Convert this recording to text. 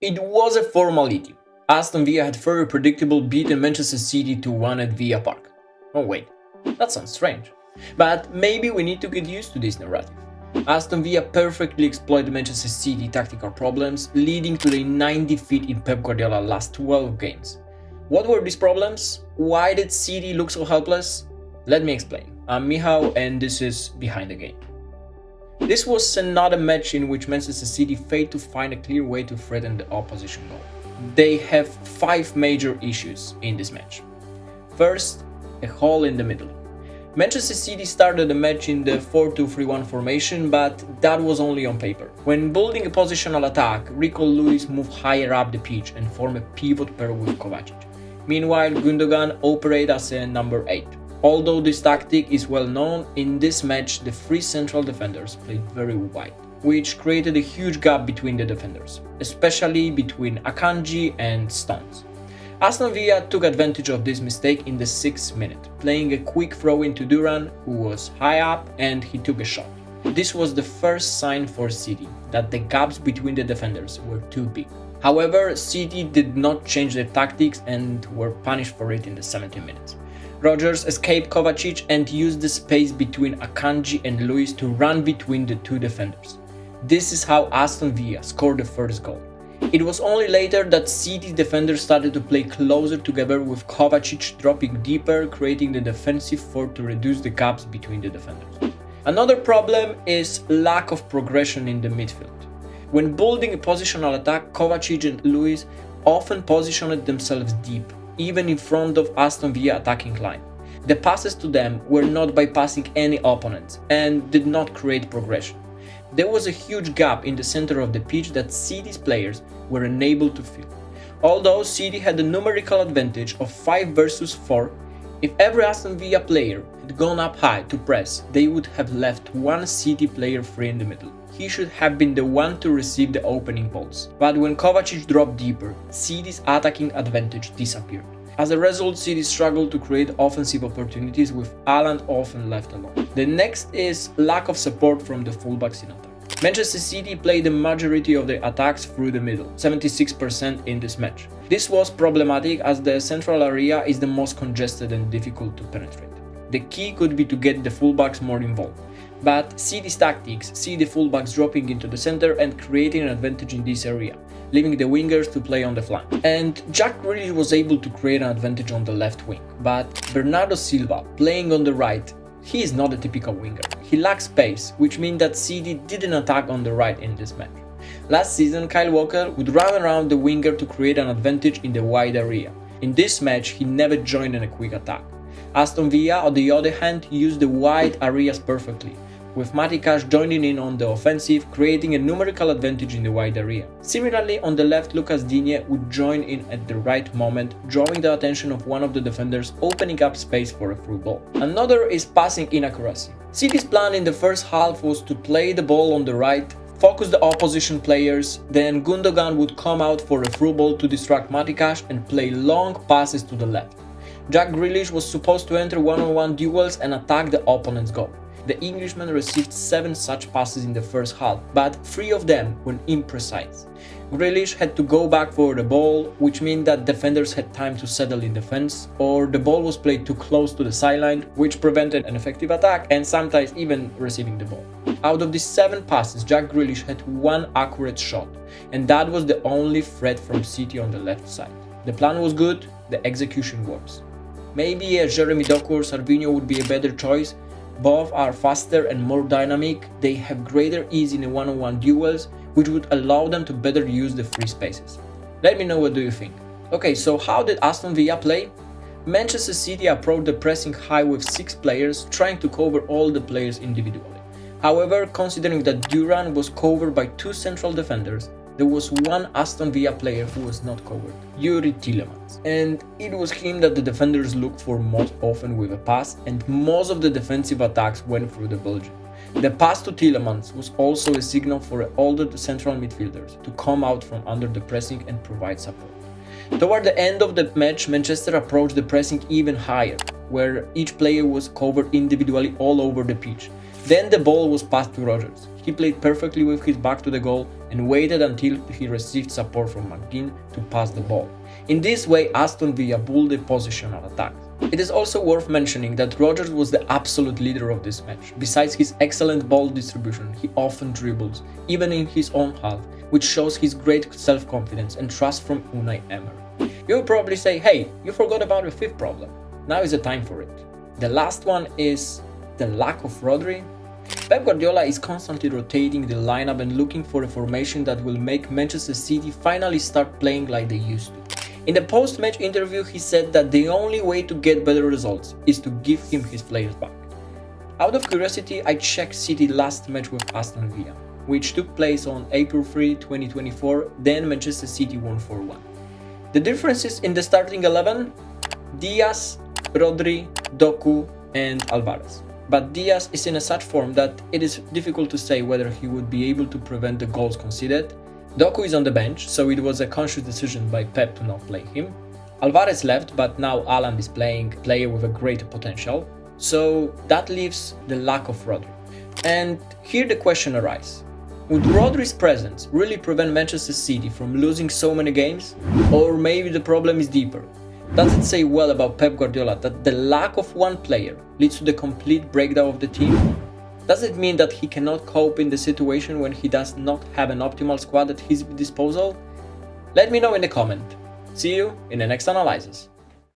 It was a formality. Aston Villa had very predictable beaten Manchester City 2-1 at Villa Park. Oh wait, that sounds strange. But maybe we need to get used to this narrative. Aston Villa perfectly exploited Manchester City tactical problems, leading to the 9 defeat in Pep Guardiola's last 12 games. What were these problems? Why did City look so helpless? Let me explain. I'm Michał and this is Behind the Game. This was another match in which Manchester City failed to find a clear way to threaten the opposition goal. They have 5 major issues in this match. First, a hole in the middle. Manchester City started the match in the 4-2-3-1 formation, but that was only on paper. When building a positional attack, Rico Lewis moved higher up the pitch and formed a pivot pair with Kovacic. Meanwhile, Gundogan operated as a number 8. Although this tactic is well known, in this match the 3 central defenders played very wide, which created a huge gap between the defenders, especially between Akanji and Stones. Aston Villa took advantage of this mistake in the 6th minute, playing a quick throw into Duran, who was high up, and he took a shot. This was the first sign for City that the gaps between the defenders were too big. However, City did not change their tactics and were punished for it in the 70 minutes. Rodgers escaped Kovacic and used the space between Akanji and Lewis to run between the 2 defenders. This is how Aston Villa scored the first goal. It was only later that City's defenders started to play closer together, with Kovacic dropping deeper, creating the defensive fort to reduce the gaps between the defenders. Another problem is lack of progression in the midfield. When building a positional attack, Kovacic and Lewis often positioned themselves deep, even in front of Aston Villa attacking line. The passes to them were not bypassing any opponents and did not create progression. There was a huge gap in the center of the pitch that City's players were unable to fill. Although City had a numerical advantage of 5 versus 4, if every Aston Villa player had gone up high to press, they would have left one City player free in the middle. He should have been the one to receive the opening balls. But when Kovacic dropped deeper, City's attacking advantage disappeared. As a result, City struggled to create offensive opportunities, with Haaland often left alone. The next is lack of support from the fullbacks in attack. Manchester City played the majority of their attacks through the middle, 76% in this match. This was problematic as the central area is the most congested and difficult to penetrate. The key could be to get the fullbacks more involved. But City's tactics see the fullbacks dropping into the center and creating an advantage in this area, leaving the wingers to play on the flank. And Jack Grealish was able to create an advantage on the left wing, but Bernardo Silva, playing on the right, he is not a typical winger. He lacks pace, which means that City didn't attack on the right in this match. Last season, Kyle Walker would run around the winger to create an advantage in the wide area. In this match, he never joined in a quick attack. Aston Villa, on the other hand, used the wide areas perfectly, with Matikash joining in on the offensive, creating a numerical advantage in the wide area. Similarly, on the left, Lucas Digne would join in at the right moment, drawing the attention of one of the defenders, opening up space for a through ball. Another is passing inaccuracy. City's plan in the first half was to play the ball on the right, focus the opposition players, then Gundogan would come out for a through ball to distract Matikash and play long passes to the left. Jack Grealish was supposed to enter one-on-one duels and attack the opponent's goal. The Englishman received 7 such passes in the first half, but 3 of them were imprecise. Grealish had to go back for the ball, which meant that defenders had time to settle in defense, or the ball was played too close to the sideline, which prevented an effective attack and sometimes even receiving the ball. Out of these 7 passes, Jack Grealish had 1 accurate shot, and that was the only threat from City on the left side. The plan was good, the execution works. Maybe a Jeremy Doku or Sarvinho would be a better choice. Both are faster and more dynamic, they have greater ease in the one-on-one duels, which would allow them to better use the free spaces. Let me know what do you think. Okay, so how did Aston Villa play? Manchester City approached the pressing high with 6 players, trying to cover all the players individually. However, considering that Duran was covered by 2 central defenders, there was one Aston Villa player who was not covered, Youri Tielemans. And it was him that the defenders looked for most often with a pass, and most of the defensive attacks went through the Belgian. The pass to Tielemans was also a signal for all the central midfielders to come out from under the pressing and provide support. Toward the end of the match, Manchester approached the pressing even higher, where each player was covered individually all over the pitch. Then the ball was passed to Rodgers. He played perfectly with his back to the goal and waited until he received support from McGinn to pass the ball. In this way, Aston Villa built a positional attack. It is also worth mentioning that Rodgers was the absolute leader of this match. Besides his excellent ball distribution, he often dribbles, even in his own half, which shows his great self-confidence and trust from Unai Emery. You will probably say, hey, you forgot about the fifth problem. Now is the time for it. The last one is the lack of Rodri. Pep Guardiola is constantly rotating the lineup and looking for a formation that will make Manchester City finally start playing like they used to. In the post-match interview, he said that the only way to get better results is to give him his players back. Out of curiosity, I checked City's last match with Aston Villa, which took place on April 3, 2024, then Manchester City won 4-1. The differences in the starting 11? Diaz, Rodri, Doku and Alvarez. But Diaz is in such form that it is difficult to say whether he would be able to prevent the goals conceded. Doku is on the bench, so it was a conscious decision by Pep to not play him. Alvarez left, but now Alan is playing a player with a great potential, so that leaves the lack of Rodri. And here the question arises. Would Rodri's presence really prevent Manchester City from losing so many games? Or maybe the problem is deeper? Does it say well about Pep Guardiola that the lack of one player leads to the complete breakdown of the team? Does it mean that he cannot cope in the situation when he does not have an optimal squad at his disposal? Let me know in the comment. See you in the next analysis.